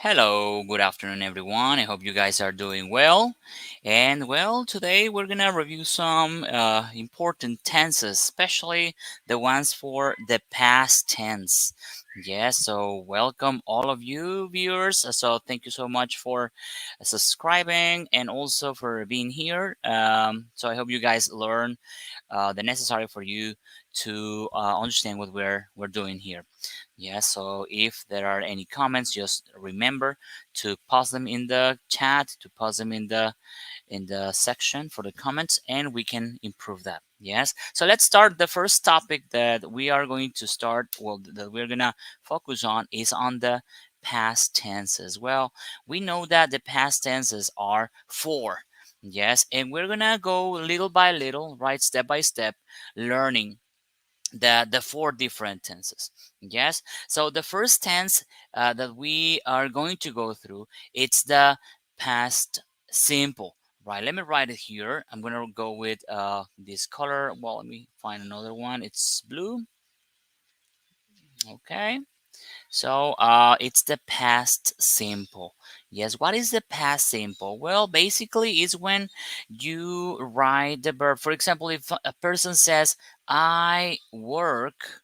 Hello, good afternoon, everyone. I hope you guys are doing well. And well, today we're gonna review some important tenses, especially the ones for the past tense. Yes, so welcome all of you viewers. So thank you so much for subscribing and also for being here. So I hope you guys learn the necessary for you to understand what we're doing here. Yeah, so if there are any comments, just remember to post them in the chat, to post them in the section for the comments, and we can improve that. Yes. So let's start. The first topic that we are going to start, well, that we're gonna focus on is on the past tenses. Well, we know that the past tenses are four. Yes, and we're gonna go little by little, right, step by step, learning the four different tenses. Yes, so the first tense that we are going to go through, it's the past simple. Right, let me write it here. I'm gonna go with this color. Well, let me find another one. It's blue. Okay, so it's the past simple. Yes, what is the past simple? Well, basically it's when you write the verb. For example, if a person says I work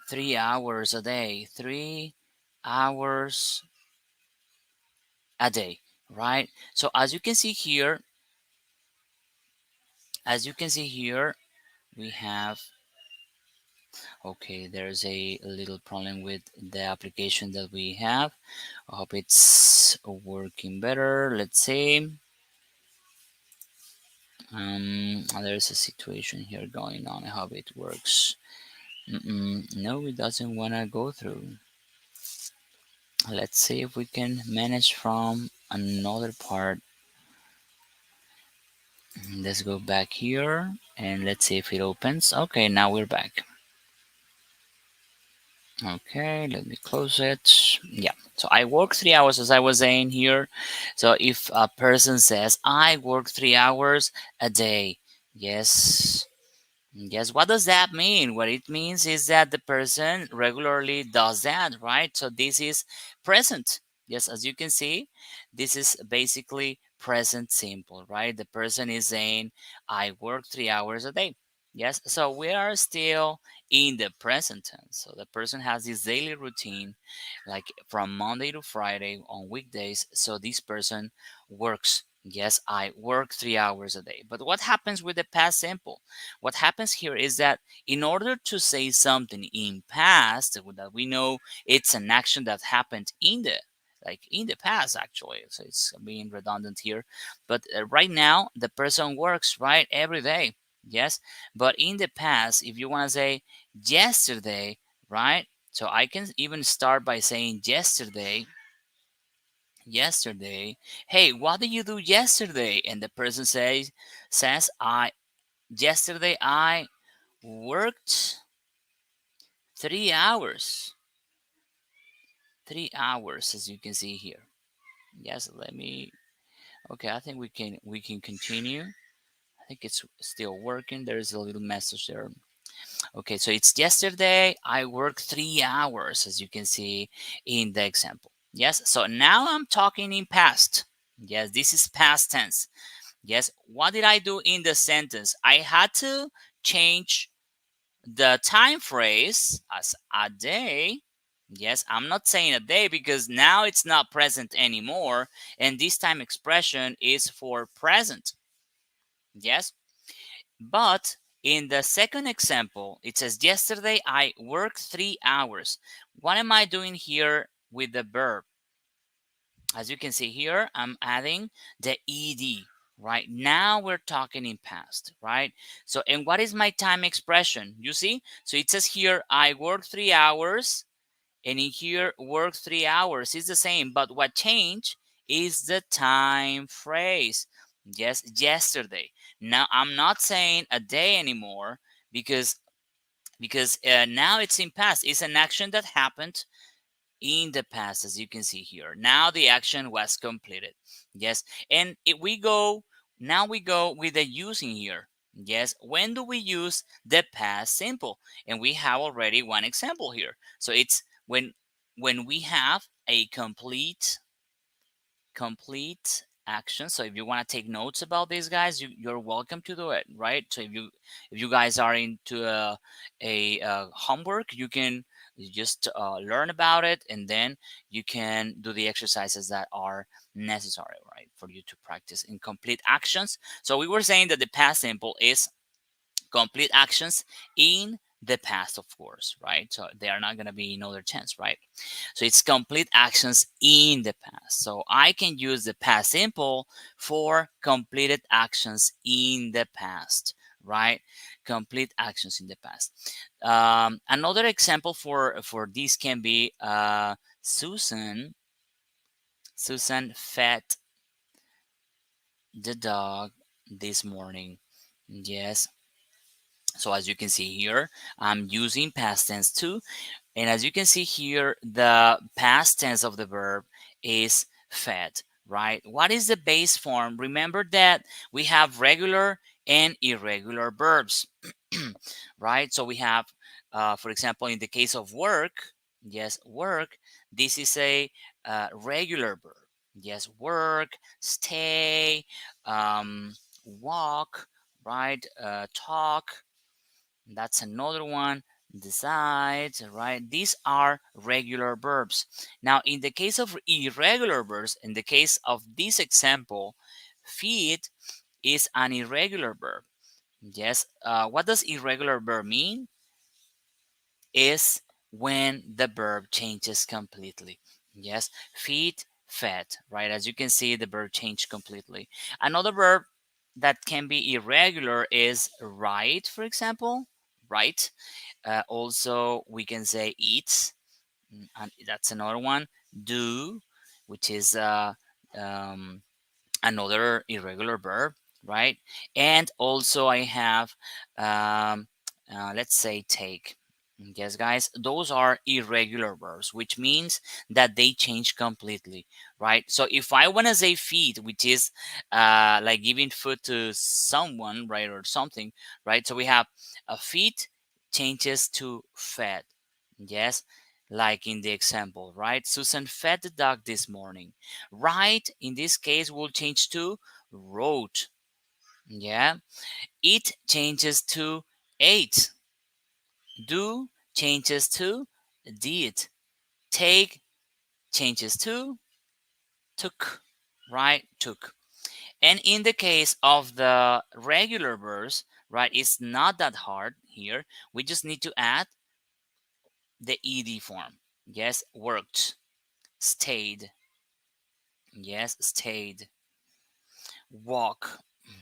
3 hours a day, 3 hours a day, right? So as you can see here, we have, okay, there's a little problem with the application that we have. I hope it's working better. Let's see. There's a situation here going on. I hope it works. No, it doesn't want to go through. Let's see if we can manage from another part. Let's go back here and let's see if it opens. Okay, now we're back. Okay, let me close it. Yeah, so I work 3 hours as I was saying here. So if a person says, I work 3 hours a day, yes, yes, what does that mean? What it means is that the person regularly does that, right? So this is present. Yes, as you can see, this is basically present simple, right? The person is saying, I work 3 hours a day. Yes, so we are still in the present tense. So the person has this daily routine, like from Monday to Friday on weekdays. So this person works. Yes, I work 3 hours a day. But what happens with the past simple? What happens here is that in order to say something in past that we know it's an action that happened in the past actually, so it's being redundant here, but right now the person works right every day. Yes, but in the past, if you want to say yesterday, right, so I can even start by saying yesterday, hey, what did you do yesterday? And the person says I yesterday I worked 3 hours. 3 hours, as you can see here. Yes, let me. Okay, I think we can continue. I think it's still working. There's a little message there. Okay, so it's yesterday. I worked 3 hours, as you can see in the example. Yes, so now I'm talking in past. Yes, this is past tense. Yes, what did I do in the sentence? I had to change the time phrase as a day. Yes, I'm not saying a day because now it's not present anymore, and this time expression is for present. Yes, but in the second example, it says, yesterday I worked 3 hours. What am I doing here with the verb? As you can see here, I'm adding the ed. Right now we're talking in past, right? So, and what is my time expression? You see, so it says here I worked 3 hours, and in here work 3 hours. It's the same, but what changed is the time phrase. Yes, yesterday. Now I'm not saying a day anymore because now it's in past. It's an action that happened in the past, as you can see here. Now the action was completed. Yes, and we go with the using here. Yes, when do we use the past simple? And we have already one example here. So it's when we have a complete action. So if you want to take notes about these guys, you're welcome to do it, right? So if you guys are into homework, you can just learn about it, and then you can do the exercises that are necessary, right, for you to practice in complete actions. So we were saying that the past simple is complete actions in the past, of course, right? So they are not going to be another tense, right? So it's complete actions in the past. So I can use the past simple for completed actions in the past, right? Complete actions in the past. Another example for this can be Susan fed the dog this morning. Yes. So as you can see here, I'm using past tense too. And as you can see here, the past tense of the verb is fed, right? What is the base form? Remember that we have regular and irregular verbs, right? So we have, for example, in the case of work, yes, work, this is a regular verb. Yes, work, stay, walk, right? Talk, that's another one. Decide, right? These are regular verbs. Now, in the case of irregular verbs, in the case of this example, feed is an irregular verb. Yes. What does irregular verb mean? Is when the verb changes completely. Yes. Feed, fed, right? As you can see, the verb changed completely. Another verb that can be irregular is write, for example. Write. Also, we can say eat, and that's another one. Do, which is um, another irregular verb, right? And also, I have, let's say, take. Yes, guys, those are irregular verbs, which means that they change completely, right? So if I want to say feed, which is like giving food to someone, right, or something, right? So we have a feed changes to fed. Yes, like in the example, right? Susan fed the dog this morning. Right, in this case, will change to wrote. Yeah, it changes to ate. Do changes to did. Take changes to took. Right, took. And in the case of the regular verbs, right, it's not that hard here. We just need to add the ed form. Yes, worked, stayed. Yes, stayed. Walk.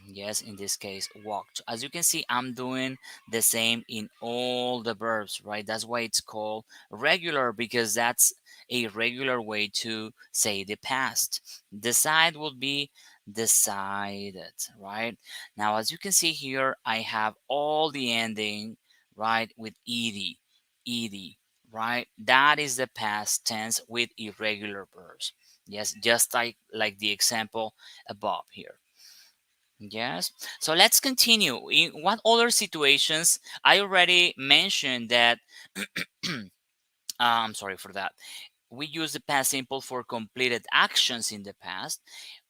Yes, in this case, walked. As you can see, I'm doing the same in all the verbs, right? That's why it's called regular, because that's a regular way to say the past. Decide would be decided, right? Now, as you can see here, I have all the ending, right, with ed, right? That is the past tense with irregular verbs. Yes, just like the example above here. Yes. So let's continue. In what other situations? I already mentioned that. I'm sorry for that. We use the past simple for completed actions in the past.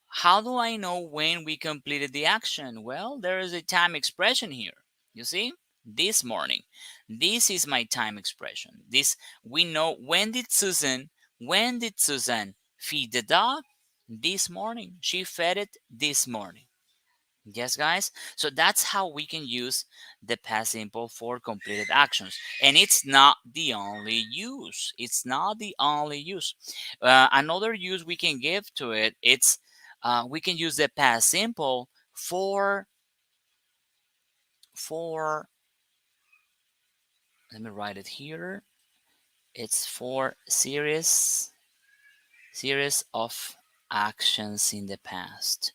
How do I know when we completed the action? Well, there is a time expression here. You see? This morning. This is my time expression. This we know when did Susan feed the dog? This morning. She fed it this morning. Yes, guys. So that's how we can use the past simple for completed actions. And it's not the only use. It's not the only use. Another use we can give to it, it's we can use the past simple for let me write it here. It's for series of actions in the past.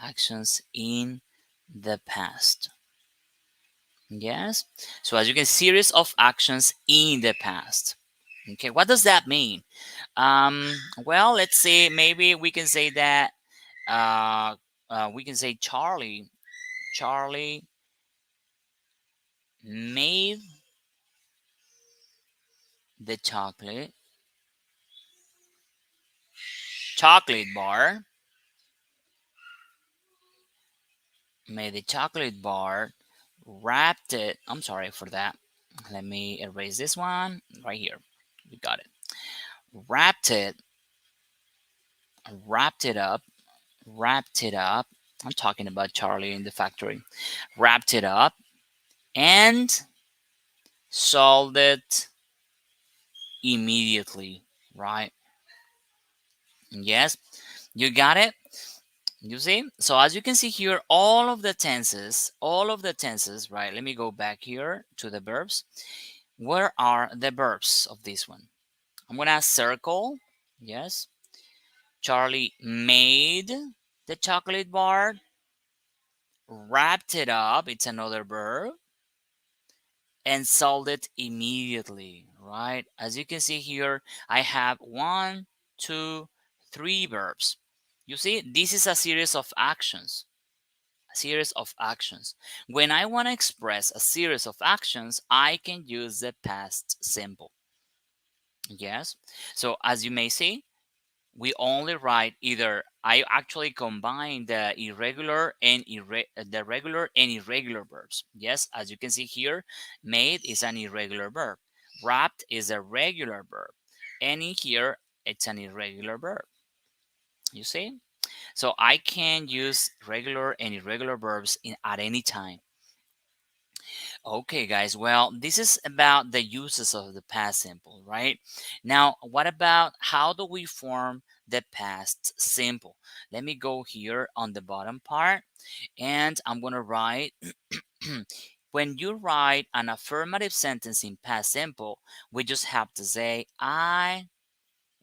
Actions in the past. Yes. So as you can, series of actions in the past. Okay, what does that mean? Well, let's say maybe we can say that we can say Charlie. Charlie made the chocolate bar, made the chocolate bar, wrapped it. I'm sorry for that. Let me erase this one right here. We got it. Wrapped it, wrapped it up, wrapped it up. I'm talking about Charlie in the factory. Wrapped it up and sold it immediately, right? Yes, you got it. You see? So as you can see here, all of the tenses, right? Let me go back here to the verbs. Where are the verbs of this one? I'm gonna circle. Yes. Charlie made the chocolate bar, wrapped it up. It's another verb. And sold it immediately, right? As you can see here, I have one, two, three verbs. You see, this is a series of actions. A series of actions. When I want to express a series of actions, I can use the past simple. Yes. So as you may see, we only write either I actually combine the the regular and irregular verbs. Yes, as you can see here, made is an irregular verb. Wrapped is a regular verb. And in here, it's an irregular verb. You see? So I can use regular and irregular verbs at any time. Okay, guys. Well, this is about the uses of the past simple, right? Now, what about how do we form the past simple? Let me go here on the bottom part and I'm going to write when you write an affirmative sentence in past simple, we just have to say I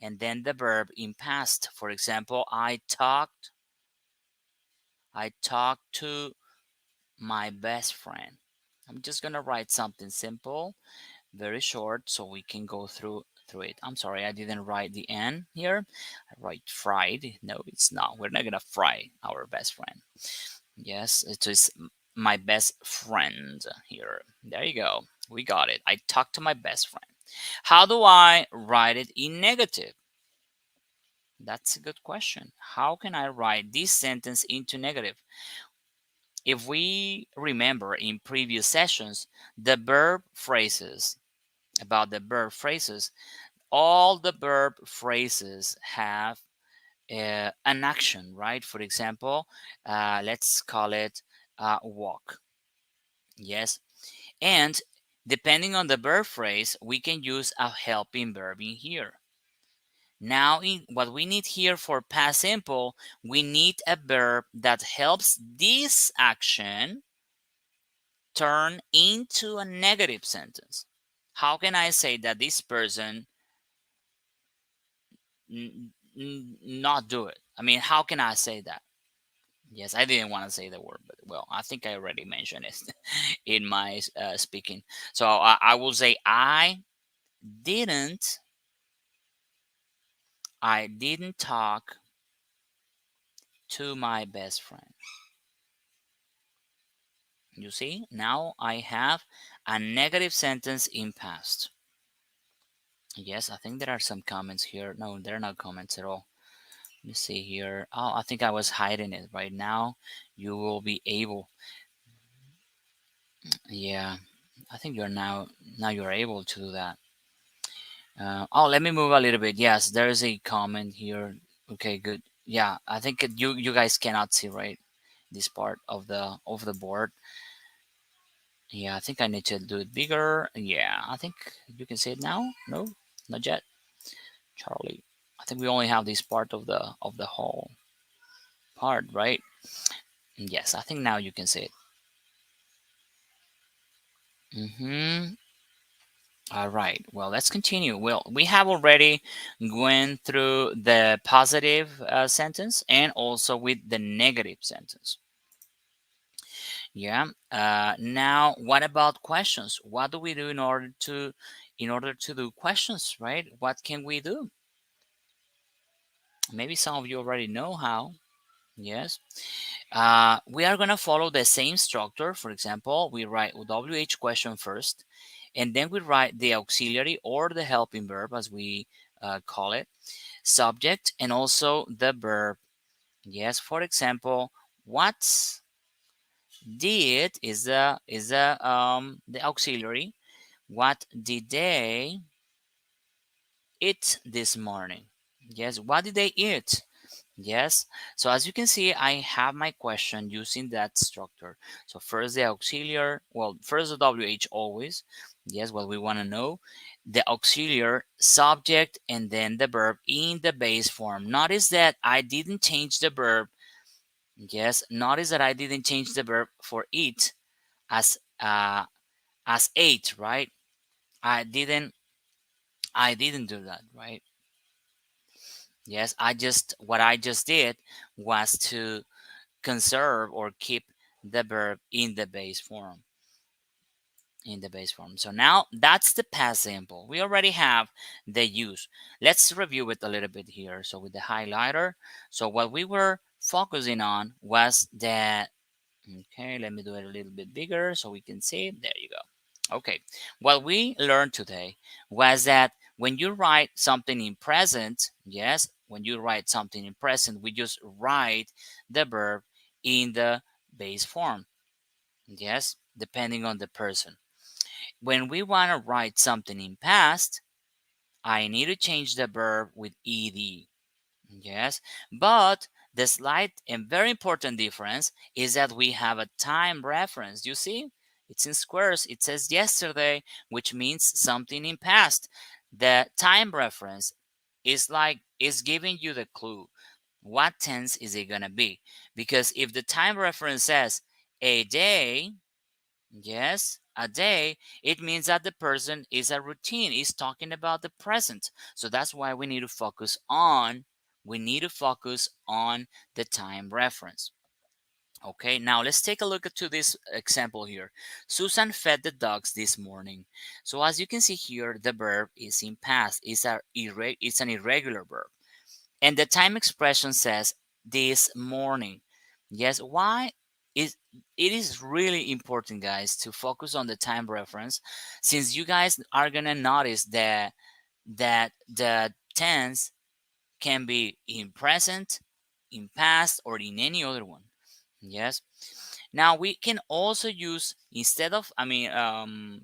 and then the verb in past. For example, I talked to my best friend. I'm just going to write something simple, very short, so we can go through it. I'm sorry, I didn't write the N here. I write fried. No, it's not. We're not gonna fry our best friend. Yes, it is my best friend here. There you go. We got it. I talked to my best friend. How do I write it in negative? That's a good question. How can I write this sentence into negative? If we remember in previous sessions, the verb phrases, about the verb phrases, all the verb phrases have an action, right? For example, let's call it walk. Yes. And depending on the verb phrase, we can use a helping verb in here. Now, what we need here for past simple, we need a verb that helps this action turn into a negative sentence. How can I say that this person not do it? I mean, how can I say that? Yes, I didn't want to say the word, but well, I think I already mentioned it in my speaking. So I will say didn't, I didn't talk to my best friend. You see, now I have a negative sentence in past. Yes, I think there are some comments here. No, there are not comments at all. Let me see here. Oh, I think I was hiding it. Right now, you will be able. Yeah, I think you're now you're able to do that. Oh, let me move a little bit. Yes, there is a comment here. Okay, good. Yeah, I think you guys cannot see right this part of the board. Yeah, I think I need to do it bigger. Yeah, I think you can see it now. No, not yet, Charlie. I think we only have this part of the whole part, right? Yes, I think now you can see it. Mm-hmm. All right. Well, let's continue. Well, we have already went through the positive sentence and also with the negative sentence. Yeah. Now, what about questions? What do we do in order to do questions, right? What can we do? Maybe some of you already know how. Yes. We are going to follow the same structure. For example, we write WH question first, and then we write the auxiliary or the helping verb, as we call it, subject, and also the verb. Yes, for example, what did is the auxiliary. What did they eat this morning? Yes, what did they eat? Yes. So as you can see, I have my question using that structure. So first the auxiliary, well, first the WH always. Yes, what we want to know. The auxiliary, subject, and then the verb in the base form. Notice that I didn't change the verb. Yes, notice that I didn't change the verb for eat as ate, right? I didn't I didn't do that, right? Yes, what I just did was to conserve or keep the verb in the base form. So now that's the past simple. We already have the use. Let's review it a little bit here. So with the highlighter, so what we were focusing on was that, okay, let me do it a little bit bigger so we can see. There you go. Okay, what we learned today was that when you write something in present, yes, when you write something in present, we just write the verb in the base form, yes, depending on the person. When we want to write something in past, I need to change the verb with ed. Yes, but the slight and very important difference is that we have a time reference. You see, it's in squares. It says yesterday, which means something in past. The time reference is giving you the clue. What tense is it gonna be? Because if the time reference says a day, yes, a day, it means that the person is a routine, is talking about the present. So that's why we need to focus on the time reference. Okay, now let's take a look at to this example here. Susan fed the dogs this morning. So as you can see here, the verb is in past. It's an irregular verb. And the time expression says this morning. Yes, why is it is really important, guys, to focus on the time reference, since you guys are gonna notice that the tense can be in present, in past, or in any other one. Yes. Now we can also use, instead of,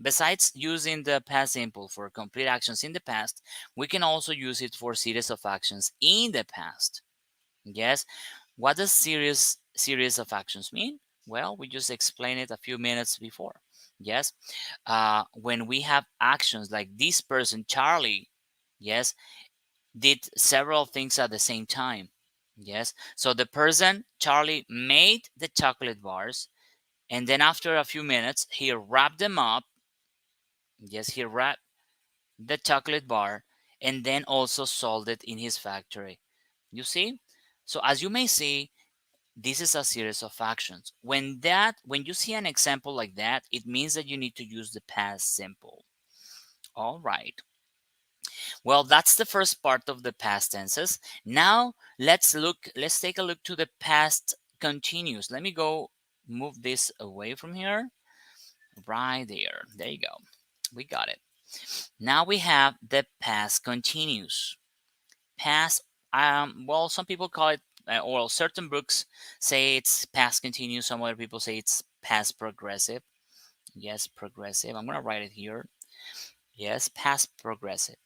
besides using the past simple for complete actions in the past, we can also use it for series of actions in the past. Yes. What does series of actions mean? Well, we just explained it a few minutes before. Yes. When we have actions like this person, Charlie, yes, did several things at the same time. Yes. So the person, Charlie, made the chocolate bars, and then after a few minutes, he wrapped them up. Yes, he wrapped the chocolate bar and then also sold it in his factory. You see? So as you may see, this is a series of actions. When you see an example like that, it means that you need to use the past simple. All right. Well, that's the first part of the past tenses. Now let's take a look to the past continuous. Let me go move this away from here. Right there. There you go. We got it. Now we have the past continuous. Past, well, some people call it, or certain books say it's past continuous. Some other people say it's past progressive. Yes, progressive. I'm going to write it here. Yes, past progressive.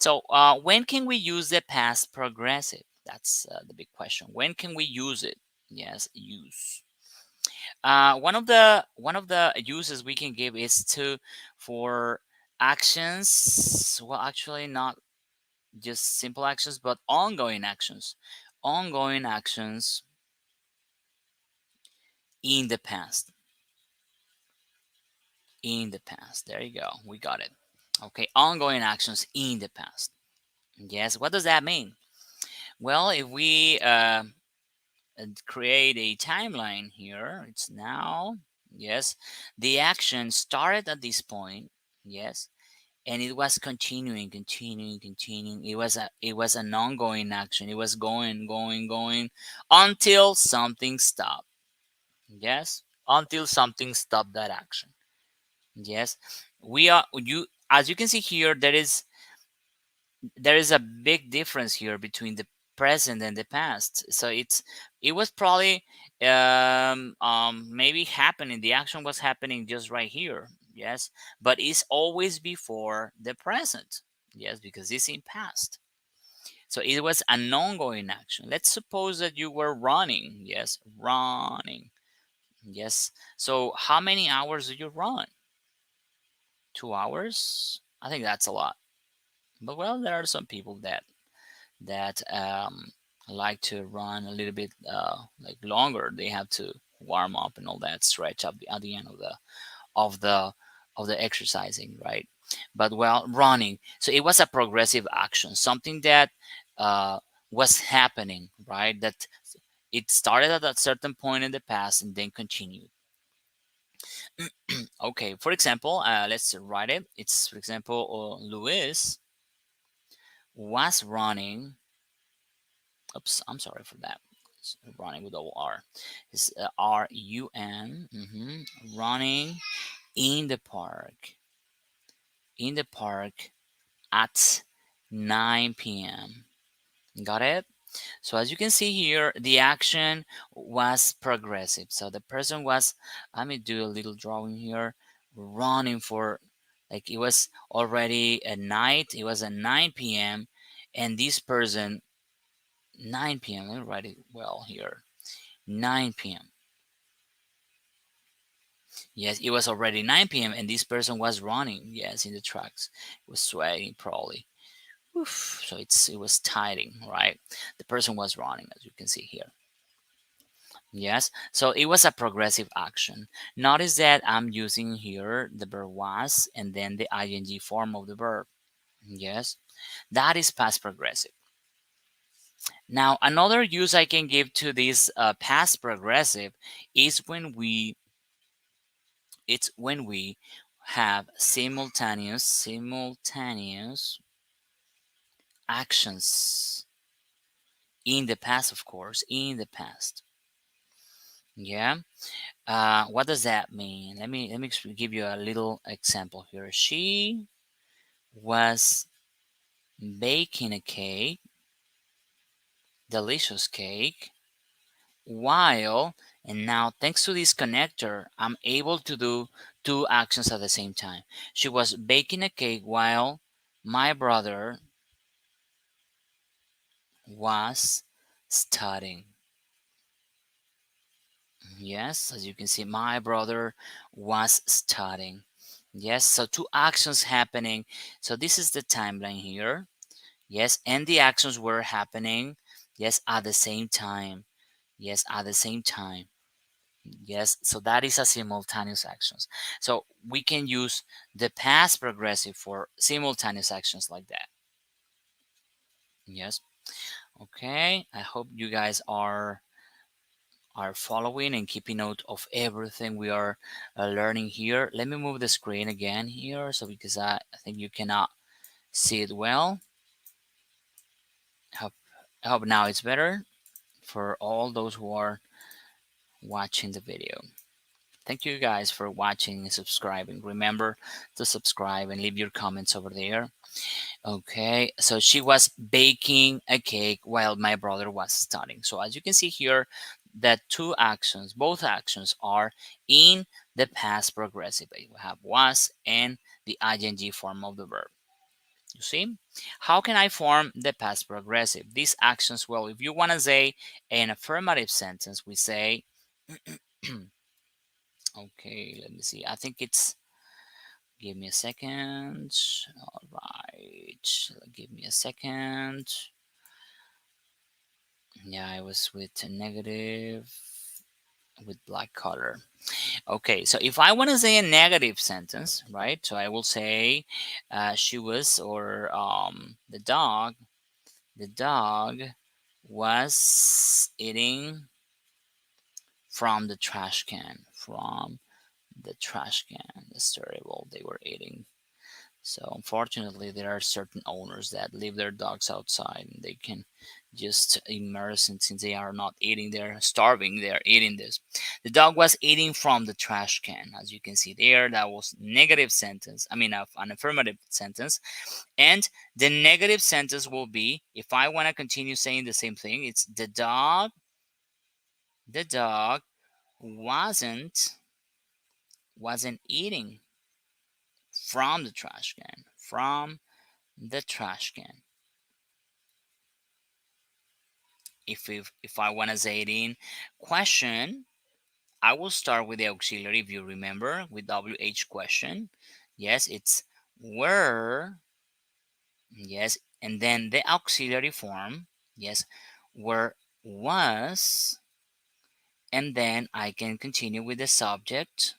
So, when can we use the past progressive? That's the big question. When can we use it? Yes, use. One of the uses we can give is to for actions. Well, actually, not just simple actions, but ongoing actions. Ongoing actions in the past. In the past. There you go. We got it. Okay, ongoing actions in the past. Yes, what does that mean? Well, if we create a timeline here, it's now, yes, the action started at this point, yes, and it was continuing. It was an ongoing action. It was going until something stopped. Yes, until something stop that action. Yes, we are you as you can see here, there is a big difference here between the present and the past. So it was probably maybe happening, the action was happening just right here. Yes, but it's always before the present. Yes, because it's in past. So it was an ongoing action. Let's suppose that you were running. Yes, running. Yes. So how many hours do you run? 2 hours? I think that's a lot. But well, there are some people that like to run a little bit like longer. They have to warm up and all that, stretch up at the end of the of the exercising, right? But well, running. So it was a progressive action, something that uh, was happening, right? That it started at a certain point in the past and then continued. Okay, for example, let's write it. It's for example, Luis was running. Oops, I'm sorry for that. It's running with double R. It's RUN. Running in the park. In the park at 9 p.m. Got it? So as you can see here, the action was progressive. So the person was, let me do a little drawing here, running for, like it was already at night, it was at 9 p.m. And this person, 9 p.m., let me write it well here, 9 p.m. Yes, it was already 9 p.m. and this person was running, yes, in the tracks. It was sweating probably. Oof. So it was tiring, right? The person was running, as you can see here. Yes, so it was a progressive action. Notice that I'm using here the verb was and then the ing form of the verb. Yes, that is past progressive. Now, another use I can give to this past progressive is it's when we have simultaneous actions in the past, of course, in the past. Yeah. What does that mean? Let me give you a little example here. She was baking a cake, delicious cake, while, and now thanks to this connector, I'm able to do two actions at the same time. She was baking a cake while my brother was studying. Yes, as you can see, my brother was studying. Yes, so two actions happening. So this is the timeline here. Yes, and the actions were happening. Yes, at the same time. Yes, at the same time. Yes, so that is a simultaneous actions. So we can use the past progressive for simultaneous actions like that. Yes. Okay. I hope you guys are following and keeping note of everything we are learning here. Let me move the screen again here, so because I think you cannot see it well. I hope, I hope now it's better for all those who are watching the video. Thank you guys for watching and subscribing. Remember to subscribe and leave your comments over there. Okay, so she was baking a cake while my brother was studying. So as you can see here, that two actions, both actions are in the past progressive. We have was and the ing form of the verb. You see? How can I form the past progressive? These actions, well, if you want to say an affirmative sentence, we say, okay, let me see. I think it's, give me a second. All right, give me a second. Yeah, I was with a negative with black color. Okay, so if I want to say a negative sentence, right? So I will say she was, or the dog was eating from the trash can. From the trash can. That's terrible. They were eating So unfortunately, there are certain owners that leave their dogs outside and they can just immerse, and since they are not eating, they're starving, they're eating this. The dog was eating from the trash can, as you can see there. That was negative sentence. I mean, an affirmative sentence. And the negative sentence will be, if I want to continue saying the same thing, it's the dog wasn't eating from the trash can. From the trash can. If I want to say it in question, I will start with the auxiliary, if you remember, with WH question. Yes, it's where. Yes, and then the auxiliary form. Yes, where was, and then I can continue with the subject,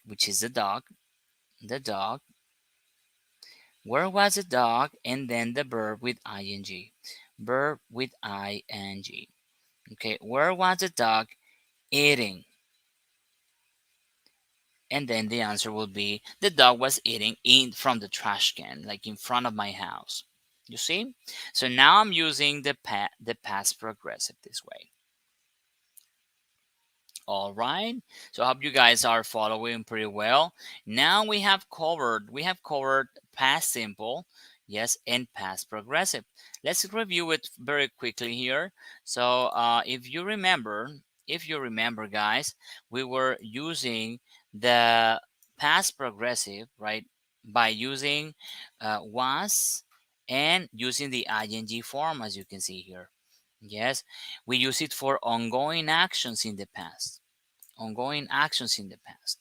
which is the dog. Where was the dog? And then the verb with ing. Verb with ing. Okay, where was the dog eating? And then the answer will be, the dog was eating in from the trash can, like in front of my house. You see? So now I'm using the past progressive this way. All right. So I hope you guys are following pretty well. Now we have covered past simple, yes, and past progressive. Let's review it very quickly here. So if you remember, guys, we were using the past progressive, right, by using was and using the ing form, as you can see here. Yes, we use it for ongoing actions in the past. Ongoing actions in the past.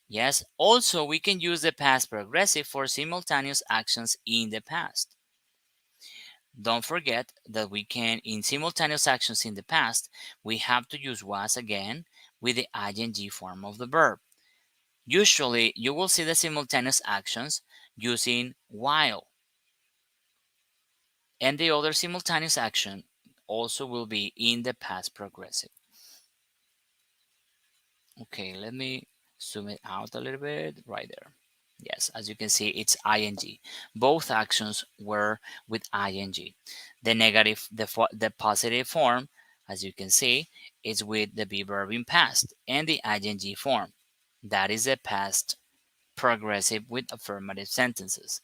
Yes, also we can use the past progressive for simultaneous actions in the past. Don't forget that we can, in simultaneous actions in the past, we have to use was again with the ing form of the verb. Usually, you will see the simultaneous actions using while. And the other simultaneous action also will be in the past progressive. Okay, let me zoom it out a little bit right there. Yes, as you can see, it's ing. Both actions were with ing. The negative, the positive form, as you can see, is with the be verb in past, and the ing form. That is a past progressive with affirmative sentences.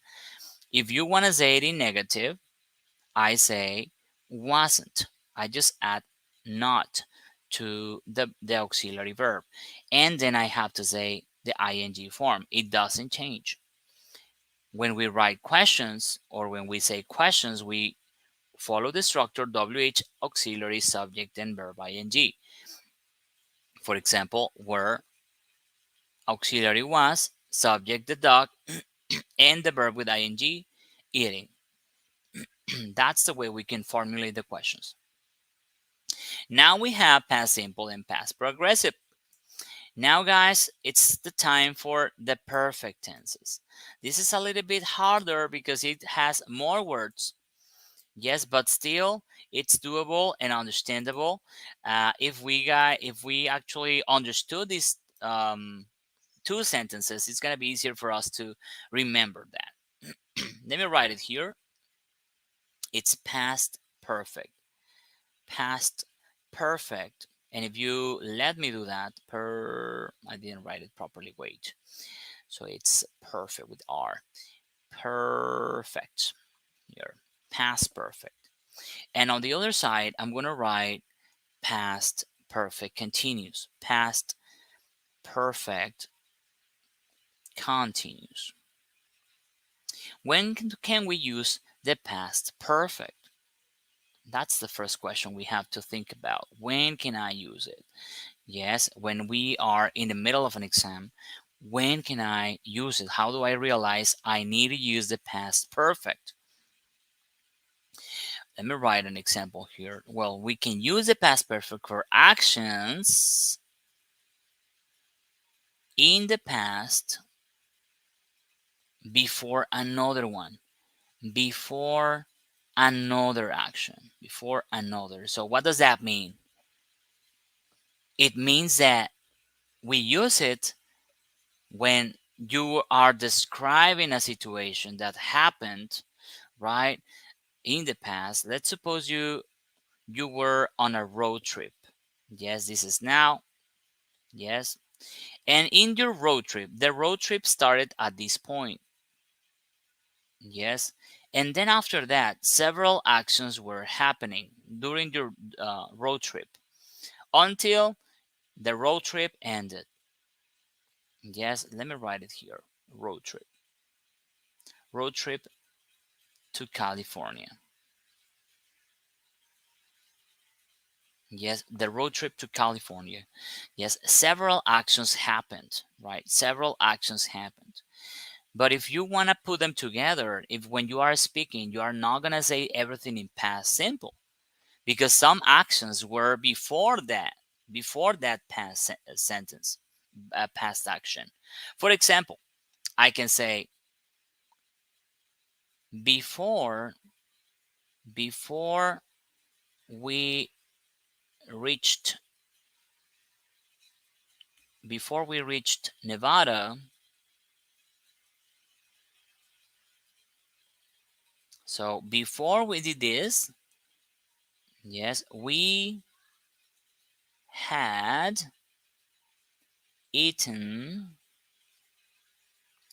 If you want to say it in negative, I say wasn't. I just add not to the auxiliary verb. And then I have to say the ing form. It doesn't change. When we write questions or when we say questions, we follow the structure WH auxiliary subject and verb ing. For example, where auxiliary was, subject the dog, and the verb with ing, eating. That's the way we can formulate the questions. Now we have past simple and past progressive. Now, guys, it's the time for the perfect tenses. This is a little bit harder because it has more words. Yes, but still, it's doable and understandable. If we actually understood these two sentences, it's gonna be easier for us to remember that. Let me write it here. It's past perfect. Past perfect. And if you let me do that, I didn't write it properly. Wait. So it's perfect with R. Perfect here. Past perfect. And on the other side, I'm going to write past perfect continuous. Past perfect continuous. When can we use the past perfect? That's the first question we have to think about. When can I use it? Yes, when we are in the middle of an exam, when can I use it? How do I realize I need to use the past perfect? Let me write an example here. Well, we can use the past perfect for actions in the past before another one, before another action, before another. So, what does that mean? It means that we use it when you are describing a situation that happened, right, in the past. Let's suppose you were on a road trip. Yes, this is now. Yes. And in your road trip, the road trip started at this point. Yes. And then after that, several actions were happening during your road trip until the road trip ended. Yes, let me write it here. Road trip. Road trip to California. Yes, the road trip to California. Yes, several actions happened, right? Several actions happened. But if you want to put them together, if when you are speaking, you are not going to say everything in past simple because some actions were before that past sentence, past action. For example, I can say before before we reached before we reached Nevada. So before we did this, yes, we had eaten.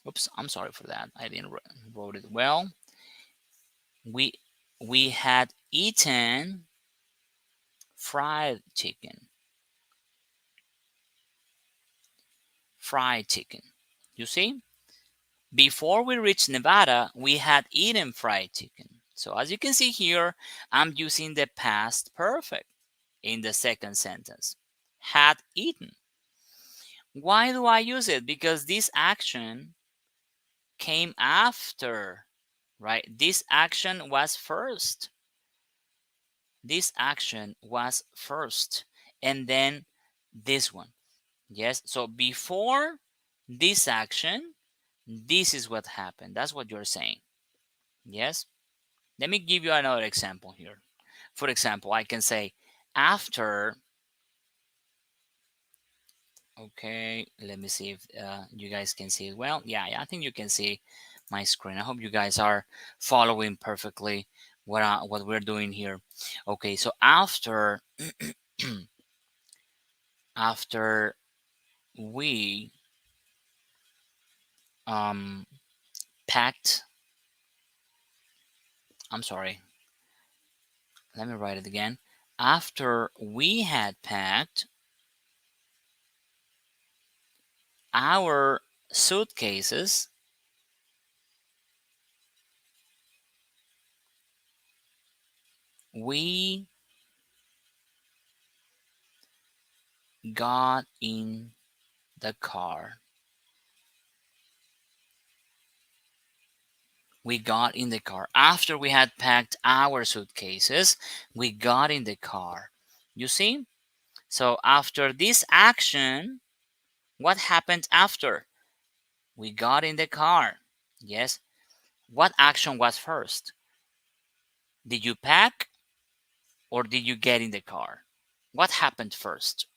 Oops, I'm sorry for that. I didn't wrote it well. We we had eaten fried chicken. Fried chicken. You see? Before we reached Nevada, we had eaten fried chicken. So as you can see here, I'm using the past perfect in the second sentence. Had eaten. Why do I use it? Because this action came after, right? This action was first. This action was first. And then this one. Yes. So before this action, this is what happened. That's what you're saying. Yes. Let me give you another example here. For example, I can say after. Okay, let me see if you guys can see it well. Yeah, I think you can see my screen. I hope you guys are following perfectly what we're doing here. Okay, so after after we um packed, I'm sorry, let me write it again. After we had packed our suitcases, we got in the car. We got in the car. After we had packed our suitcases, we got in the car. You see? So after this action, what happened after? We got in the car. Yes. What action was first? Did you pack or did you get in the car? What happened first?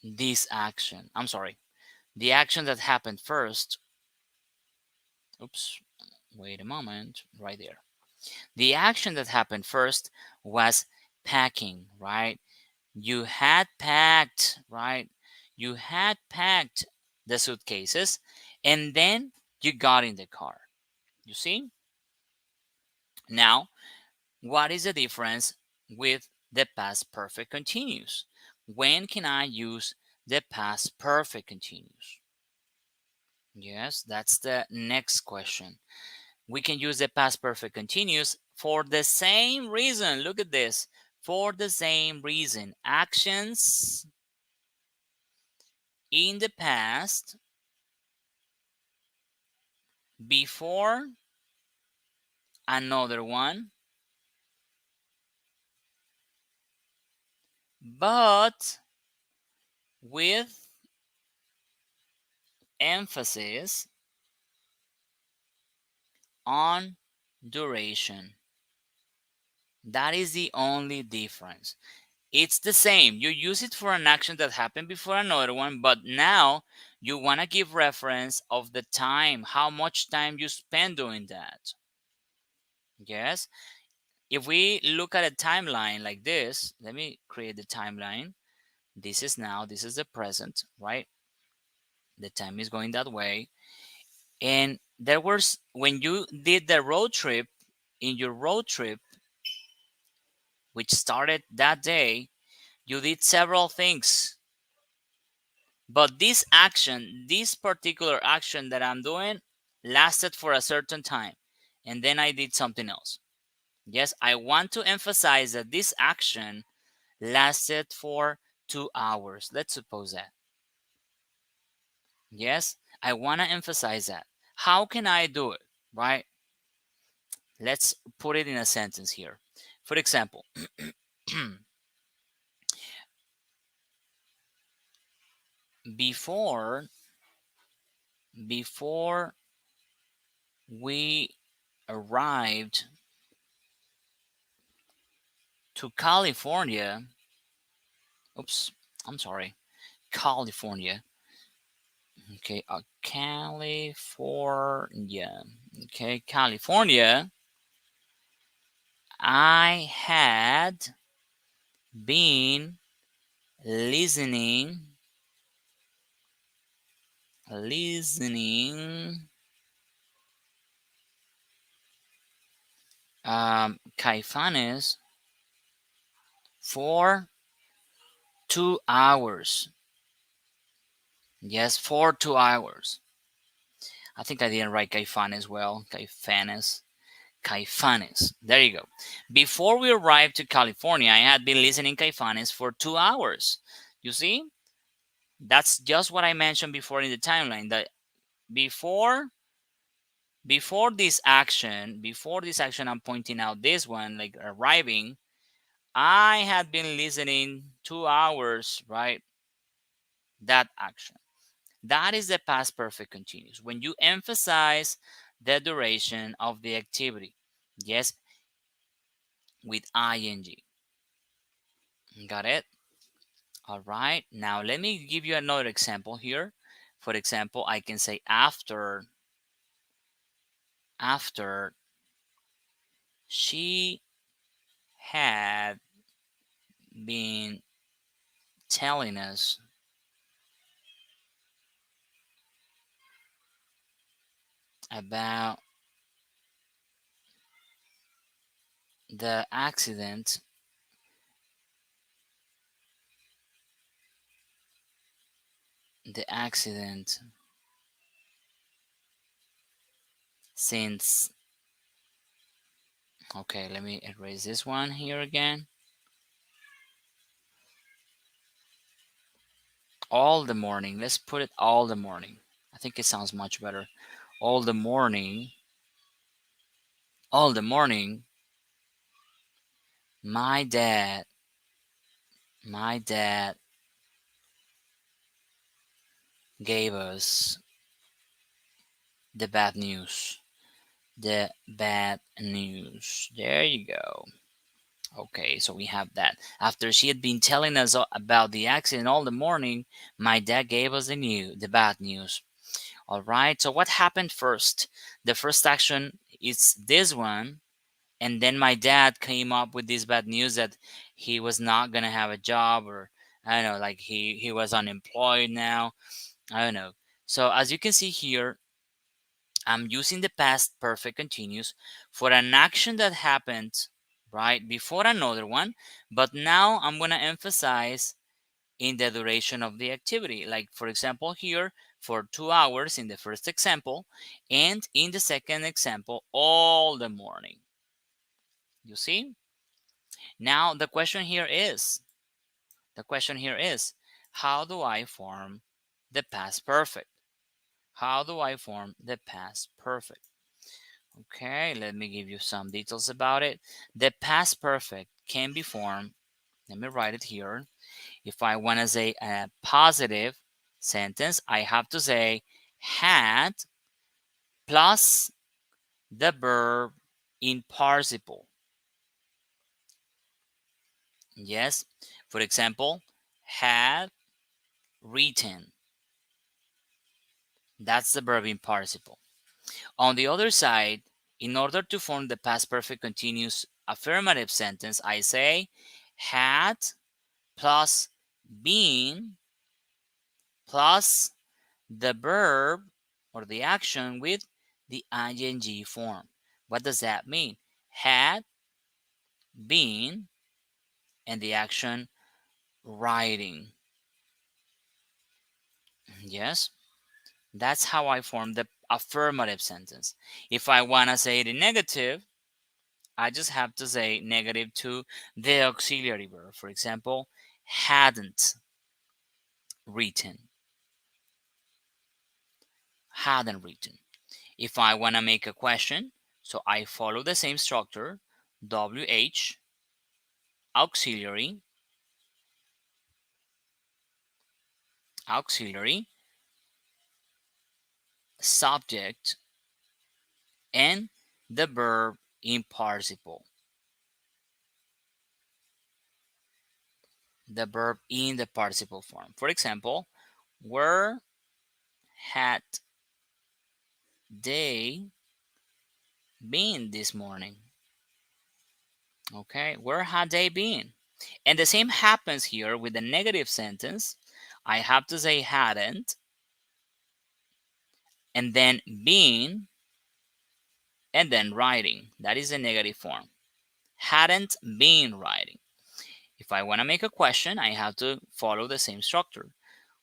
This action. I'm sorry. The action that happened first. Oops. Wait a moment. Right there. The action that happened first was packing, right? You had packed, right? You had packed the suitcases and then you got in the car. You see? Now, what is the difference with the past perfect continuous? When can I use the past perfect continuous? Yes, that's the next question. We can use the past perfect continuous for the same reason. Look at this. For the same reason. Actions in the past before another one, but with emphasis on duration. That is the only difference. It's the same. You use it for an action that happened before another one, but now you want to give reference of the time, how much time you spend doing that. Yes. If we look at a timeline like this, let me create the timeline. This is now, this is the present, right? The time is going that way. And there was, when you did the road trip, in your road trip, which started that day, you did several things. But this action, this particular action that I'm doing, lasted for a certain time. And then I did something else. Yes, I want to emphasize that this action lasted for 2 hours. Let's suppose that. Yes, I want to emphasize that. How can I do it? Right? Let's put it in a sentence here. For example, before before we arrived to California, oops, I'm sorry, California. Okay, California. Okay, California. I had been listening, listening, Caifanes for 2 hours. Yes, for 2 hours. I think I didn't write Caifanes well. Caifanes. Caifanes. There you go. Before we arrived to California, I had been listening Caifanes for 2 hours. You see? That's just what I mentioned before in the timeline. That before before this action, I'm pointing out this one, like arriving, I had been listening 2 hours, right? That action. That is the past perfect continuous. When you emphasize the duration of the activity. Yes, with ing. Got it? All right. Now let me give you another example here. For example, I can say after she had been telling us about the accident the accident since, okay, let me erase this one here again. All the morning. Let's put it all the morning. I think it sounds much better. All the morning. All the morning. My dad. My dad gave us the bad news. The bad news. There you go. Okay, so we have that. After she had been telling us about the accident all the morning, my dad gave us the bad news. All right, so what happened first? The first action is this one, and then my dad came up with this bad news that he was not gonna have a job, or I don't know, like he was unemployed now. I don't know. So as you can see here, I'm using the past perfect continuous for an action that happened right before another one, but now I'm going to emphasize in the duration of the activity. Like, for example, here for 2 hours in the first example, and in the second example, all the morning. You see? Now, the question here is, how do I form the past perfect? How do I form the past perfect? Okay, let me give you some details about it. The past perfect can be formed, let me write it here. If I want to say a positive sentence, I have to say had plus the verb in participle. Yes, For example, had written. That's the verb in participle. On the other side, in order to form the past perfect continuous affirmative sentence, I say had plus been plus the verb or the action with the ing form. What does that mean? Had been and the action writing. Yes, that's how I form the affirmative sentence. If I want to say it in negative, I just have to say negative to the auxiliary verb. For example, hadn't written. Hadn't written. If I want to make a question, so I follow the same structure, WH, auxiliary, auxiliary, subject, and the verb in participle. The verb in the participle form. For example, where had they been this morning? Okay, where had they been? And the same happens here with the negative sentence. I have to say hadn't and then been and then writing. That is the negative form. Hadn't been writing. If I want to make a question, I have to follow the same structure.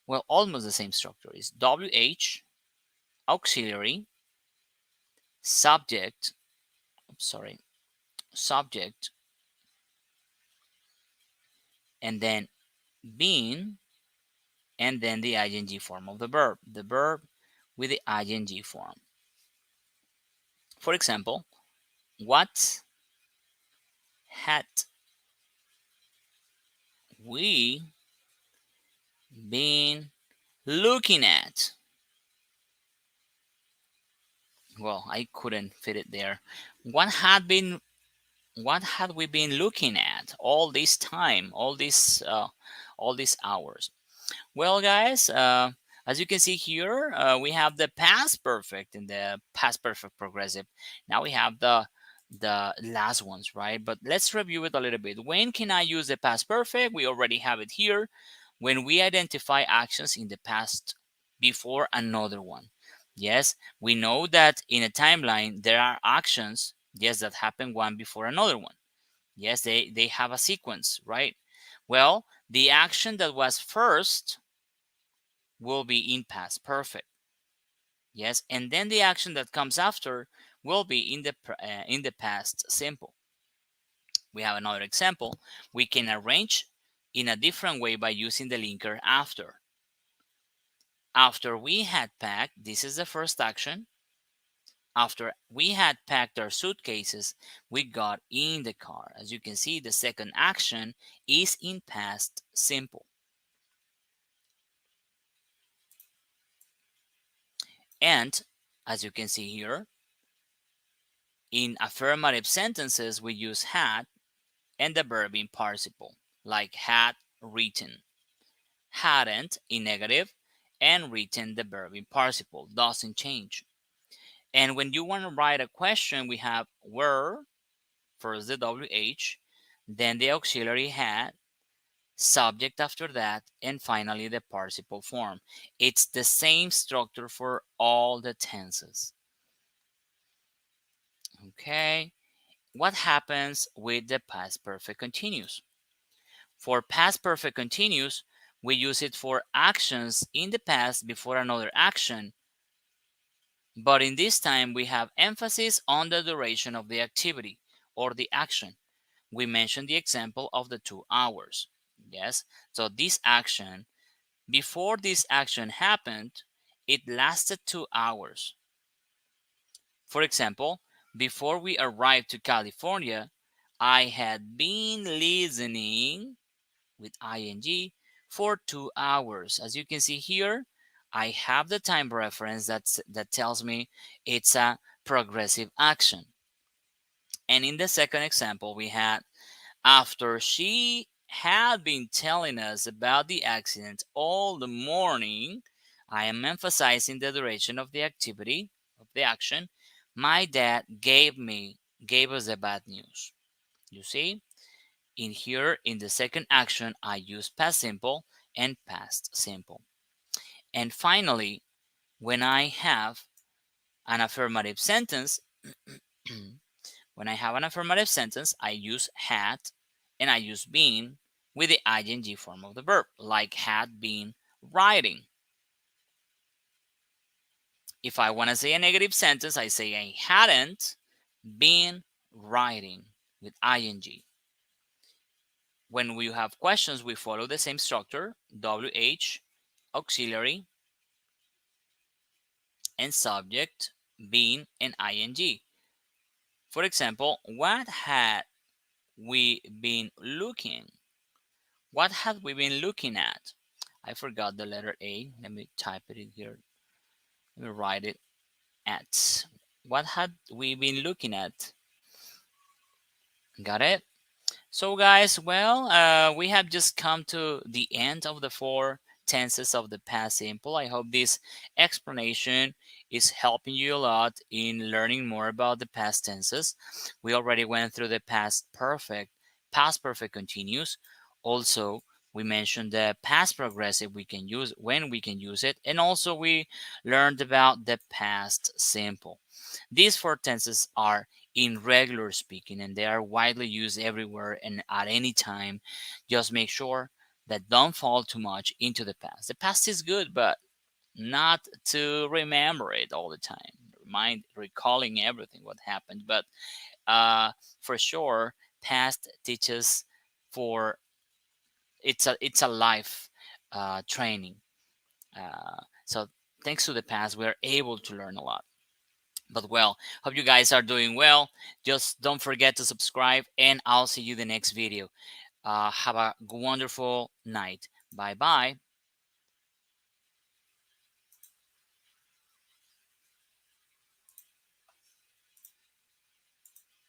Well, almost the same structure is WH, auxiliary, subject, sorry, subject, and then being, and then the ing form of the verb with the ing form. For example, what had we been looking at? Well, I couldn't fit it there. What had we been looking at all this time, all these hours? Well, guys, as you can see here, we have the past perfect and the past perfect progressive. Now we have the last ones, right? But let's review it a little bit. When can I use the past perfect? We already have it here. When we identify actions in the past before another one. Yes, we know that in a timeline there are actions, yes, that happen one before another one. Yes, they have a sequence, right? Well, the action that was first will be in past perfect. Yes, and then the action that comes after will be in the past simple. We have another example. We can arrange in a different way by using the linker after. After we had packed, this is the first action. After we had packed our suitcases, we got in the car. As you can see, the second action is in past simple. And as you can see here, in affirmative sentences, we use had and the verb in participle, like had written. Hadn't in negative, and written the verb in participle doesn't change. And when you want to write a question, we have were, first the WH, then the auxiliary had, subject after that, and finally the participle form. It's the same structure for all the tenses. Okay, what happens with the past perfect continuous? For past perfect continuous, we use it for actions in the past before another action. But in this time, we have emphasis on the duration of the activity or the action. We mentioned the example of the 2 hours. Yes, so this action, before this action happened, it lasted 2 hours. For example, before we arrived to California, I had been listening with ing for 2 hours. As you can see here, I have the time reference that tells me it's a progressive action. And in the second example, we had after she had been telling us about the accident all the morning, I am emphasizing the duration of the activity, of the action. My dad gave us the bad news. You see, in here, in the second action, I use past simple and past simple. And finally, when I have an affirmative sentence, when I have an affirmative sentence, I use had and I use been with the ing form of the verb, like had been writing. If I want to say a negative sentence, I say I hadn't been writing with ing. When we have questions, we follow the same structure: WH, auxiliary, and subject, been, and ing. For example, what had we been looking? What had we been looking at? I forgot the letter A. Let me type it in here. Let me write it at. What had we been looking at? Got it? So, guys, well, we have just come to the end of the four tenses of the past simple. I hope this explanation is helping you a lot in learning more about the past tenses. We already went through the past perfect continuous. Also, we mentioned the past progressive we can use when we can use it, and also we learned about the past simple. These four tenses are in regular speaking and they are widely used everywhere and at any time. Just make sure that don't fall too much into the past. The past is good, but not to remember it all the time. Recalling everything what happened, but for sure, past teaches for it's a life training. So thanks to the past, we are able to learn a lot. But well, hope you guys are doing well. Just don't forget to subscribe, and I'll see you the next video. Have a wonderful night. Bye bye.